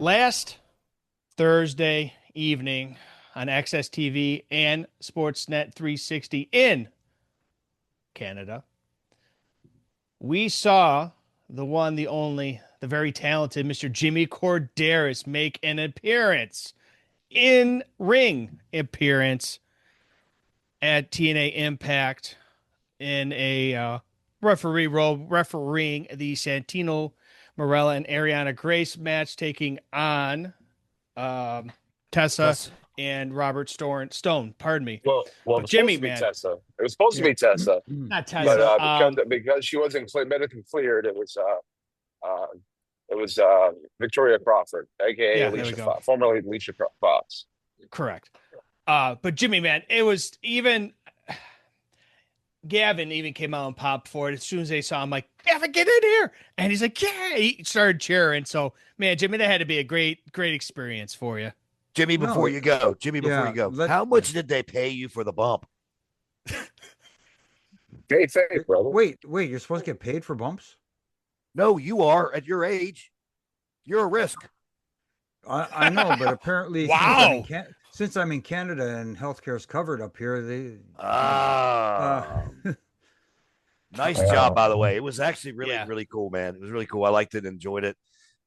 Last Thursday evening on Access TV and Sportsnet 360 in Canada, we saw the one, the only, the very talented Mr. Jimmy Corderas make an appearance, in ring appearance at TNA Impact in a referee role, refereeing the Santino Marella and Ariana Grace match, taking on Tessa That's and Robert Stone. Pardon me. Well, it But was supposed Jimmy, to be man, Tessa. It was supposed to yeah. be Tessa, not but Tessa. because she wasn't medically cleared, it was Victoria Crawford, aka Yeah, there we Alicia go. Fox, formerly Alicia Fox. Correct. But Jimmy, man, it was even Gavin even came out and popped for it as soon as they saw him. Like, Gavin, get in here, and he's like, yeah. He started cheering. So, man, Jimmy, that had to be a great experience for you. Jimmy. Before you go, how much did they pay you for the bump? Hey, fake, brother. Wait, you're supposed to get paid for bumps? No, you are at your age. You're a risk. I know, but apparently, Wow. since I'm in Canada and healthcare is covered up here, Nice job, by the way. It was actually really cool, man. It was really cool. I liked it, enjoyed it.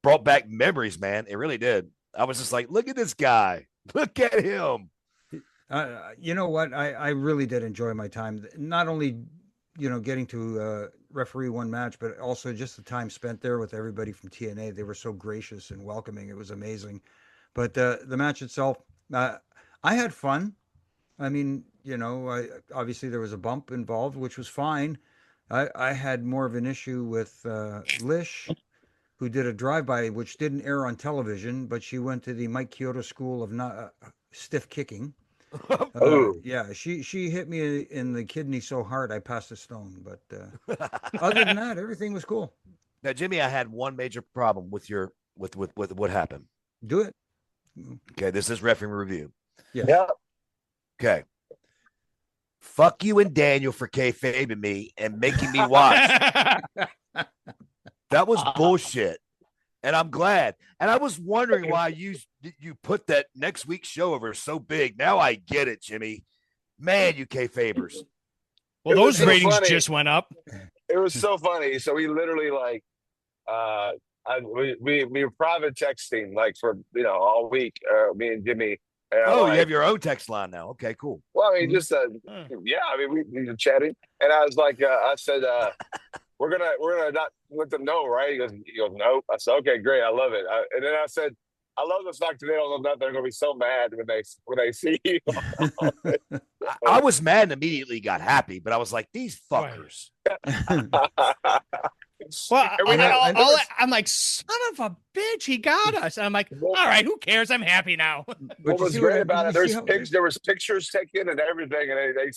Brought back memories, man. It really did. I was just like, look at this guy. Look at him. you know what? I really did enjoy my time. Not only, getting to referee one match, but also just the time spent there with everybody from TNA. They were so gracious and welcoming. It was amazing. But the match itself, I had fun. I mean, obviously there was a bump involved, which was fine. I had more of an issue with Lish, who did a drive-by, which didn't air on television, but she went to the Mike Kyoto School of stiff kicking. Yeah, she hit me in the kidney so hard I passed a stone. But other than that, everything was cool. Now, Jimmy, I had one major problem with with what happened. Do it. Okay, this is referee review. Yes. Yeah. Okay. Fuck you and Daniel for kayfabing me and making me watch. That was bullshit. And I'm glad. And I was wondering why you put that next week's show over so big. Now I get it, Jimmy. Man, you kayfabers. Well, those so ratings funny. just went up. It was so funny. So we literally we were private texting for all week. Me and Jimmy. And you have your own text line now. Okay, cool. Well, I mean, just yeah. I mean, we were chatting, and I was like, I said, we're gonna not let them know, right? He goes, no. I said, okay, great, I love it. And then I said, I love the fact that they don't know nothing. They're gonna be so mad when they see you. I was mad and immediately got happy, but I was like, these fuckers. Well, I'm like, son of a bitch, he got us. And I'm like, all right, who cares? I'm happy now. What was great about it? There was pictures taken and everything, and they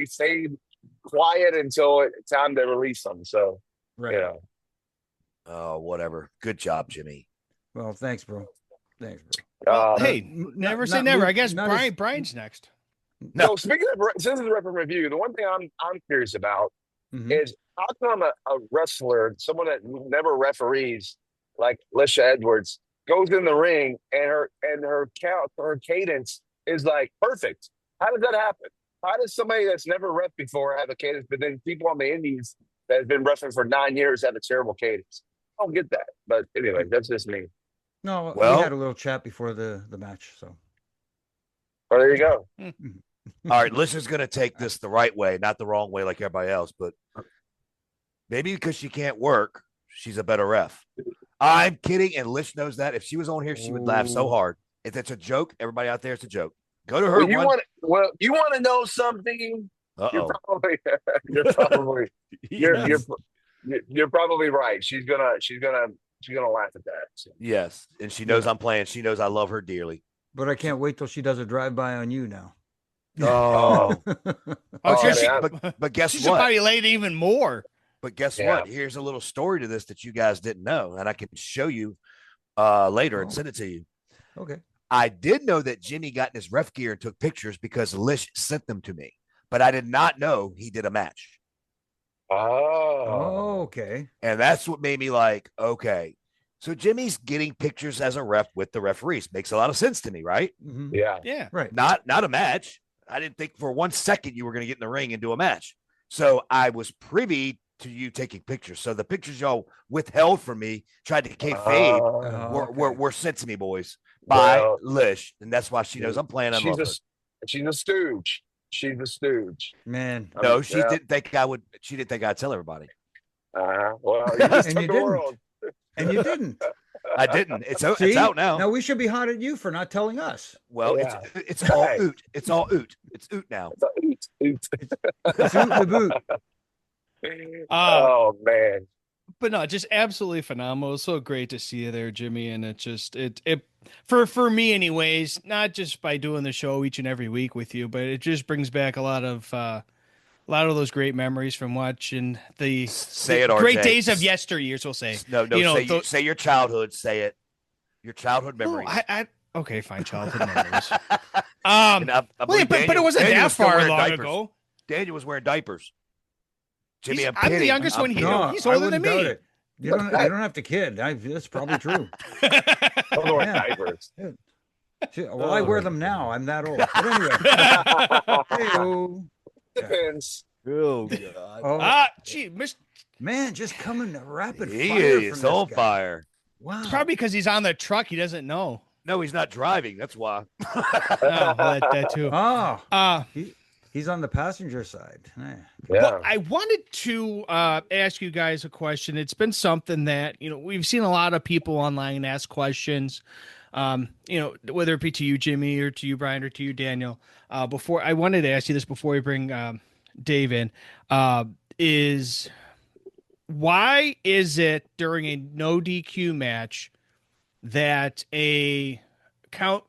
stayed quiet until it's time to release them. So, right. Oh, whatever. Good job, Jimmy. Well, thanks, bro. Hey, never say never. I guess Brian's next. No, speaking of since it's a referee review, the one thing I'm curious about is how come a wrestler, someone that never referees, like Lisha Edwards, goes in the ring and her cadence is like perfect. How does that happen? How does somebody that's never ref before have a cadence, but then people on the indies that have been refing for 9 years have a terrible cadence? I don't get that. But anyway, that's just me. No, we had a little chat before the match, so. Oh, there you go. All right, Lisha's going to take this the right way, not the wrong way like everybody else, but maybe because she can't work, she's a better ref. I'm kidding, and Lish knows that. If she was on here, she would laugh so hard. If it's a joke, everybody out there, it's a joke. Go to her. You want to know something? Uh-oh. You're probably right. She's gonna laugh at that. So. Yes, and she knows I'm playing. She knows I love her dearly. But I can't wait till she does a drive-by on you now. Oh, but guess she what? Should probably lay it even more. But guess what? Here's a little story to this that you guys didn't know, and I can show you later and send it to you. Okay. I did know that Jimmy got in his ref gear and took pictures because Lish sent them to me, but I did not know he did a match. Oh, okay. And that's what made me like, okay. So Jimmy's getting pictures as a ref with the referees. Makes a lot of sense to me, right? Mm-hmm. Yeah. Right. Not a match. I didn't think for 1 second you were going to get in the ring and do a match. So I was privy to you taking pictures. So the pictures y'all withheld from me, tried to kayfabe, were sent to me, boys, by Lish, and that's why she knows I'm playing unlove her. She's a stooge. She's a stooge. Man. No, she didn't think I would. She didn't think I'd tell everybody. Well, you just took the world. And you didn't. I didn't. It's out now. Now we should be hot at you for not telling us. Well, it's all oot. It's all oot. It's oot now. It's oot. It's oot the boot. Oh man. But no, just absolutely phenomenal. It's so great to see you there, Jimmy. And it just it for me anyways, not just by doing the show each and every week with you, but it just brings back a lot of those great memories from watching the great days of yesteryears. We'll say say your childhood. Say it, your childhood memories. Okay, fine, childhood memories. But it wasn't that far long ago. Daniel was wearing diapers. Jimmy, I'm the youngest one here. He's older than me. You don't have to kid. That's probably true. Diapers. Well, I wear them now. I'm that old. But anyway. Depends. Oh God. Gee, man, just coming rapid fire. He is on fire. Wow. It's probably because he's on the truck. He doesn't know. No, he's not driving. That's why. That too. He's on the passenger side. Yeah. Well, I wanted to ask you guys a question. It's been something that, we've seen a lot of people online ask questions, whether it be to you, Jimmy, or to you, Brian, or to you, Daniel. Before I wanted to ask you this before we bring Dave in, is why is it during a no DQ match that a count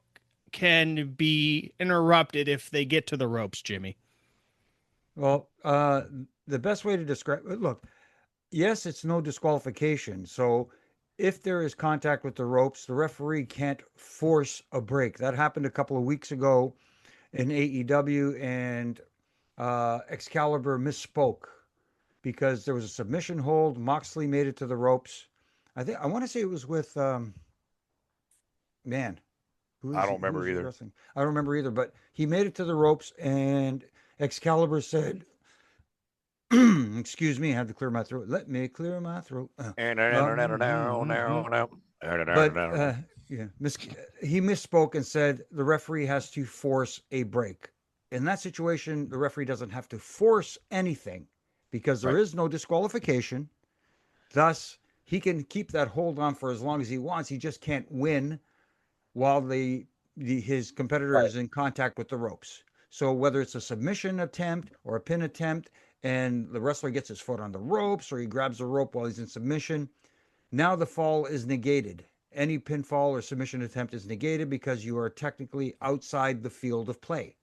can be interrupted if they get to the ropes, Jimmy? Well, the best way to describe it, look, yes, it's no disqualification. So if there is contact with the ropes, the referee can't force a break. That happened a couple of weeks ago in AEW, and Excalibur misspoke because there was a submission hold. Moxley made it to the ropes. I want to say it was with man. I don't remember either. I don't remember either, but he made it to the ropes, and Excalibur said, excuse me, I have to clear my throat. Let me clear my throat. But he misspoke and said the referee has to force a break. In that situation, the referee doesn't have to force anything because there is no disqualification. Thus, he can keep that hold on for as long as he wants. He just can't win while his competitor is in contact with the ropes. So whether it's a submission attempt or a pin attempt, and the wrestler gets his foot on the ropes, or he grabs the rope while he's in submission, now the fall is negated. Any pinfall or submission attempt is negated because you are technically outside the field of play.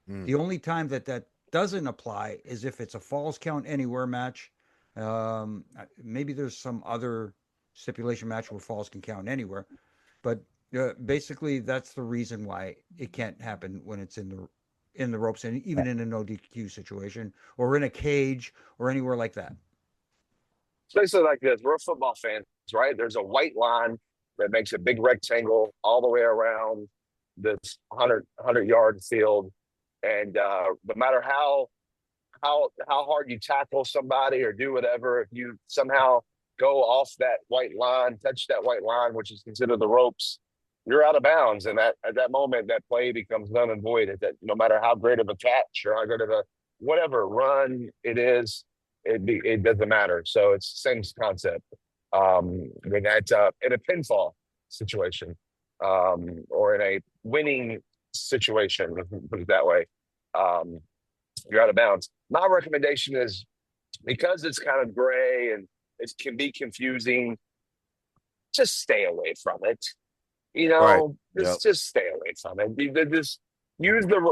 The only time that doesn't apply is if it's a falls count anywhere match. Maybe there's some other stipulation match where falls can count anywhere, but basically that's the reason why it can't happen when it's in the ropes, and even in a no DQ situation or in a cage or anywhere like that. Especially like this, we're football fans, right? There's a white line that makes a big rectangle all the way around this 100-yard field, and no matter how hard you tackle somebody or do whatever, if you somehow go off that white line, touch that white line, which is considered the ropes, you're out of bounds. And at that moment, that play becomes null and void. That no matter how great of a catch or how good of a whatever run it is, it doesn't matter. So it's the same concept. When that's in a pinfall situation, or in a winning situation, put it that way, you're out of bounds. My recommendation is, because it's kind of gray and it can be confusing, just stay away from it. Just stay away from it. Just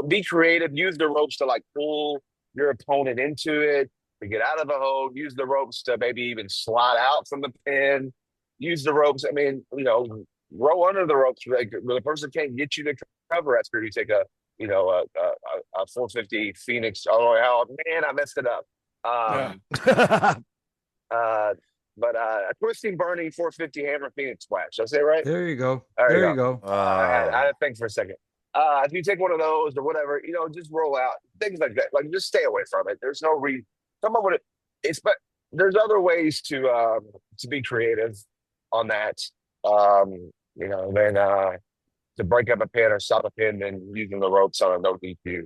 be creative. Use the ropes to pull your opponent into it, to get out of a hold. Use the ropes to maybe even slide out from the pin. Use the ropes. I mean, row under the ropes. The person can't get you to cover after you take a 450 Phoenix. Oh, man, I messed it up. but a twisting, burning 450 hammer Phoenix splash. Did I say it right? There you go. There you There go. you go. I had to think for a second. If you take one of those or whatever, just roll out things like that. Like just stay away from it. There's no reason. Come up with it. But there's other ways to be creative on that. Than to break up a pin or stop a pin and using the ropes on a no DQ.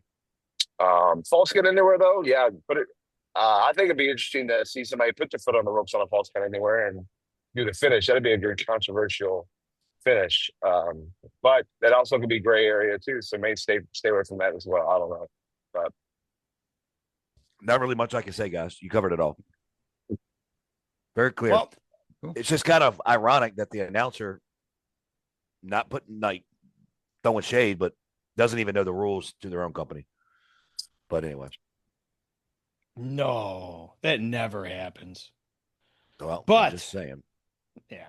False count anywhere though, yeah, put it. I think it'd be interesting to see somebody put their foot on the ropes on a false count anywhere and do the finish. That'd be a good controversial finish. But that also could be gray area too. So maybe stay away from that as well. I don't know. But not really much I can say, guys. You covered it all. Very clear. Well, it's just kind of ironic that the announcer, not putting throwing shade, but doesn't even know the rules to their own company. But anyway. No, that never happens. Well, but I'm just saying. Yeah,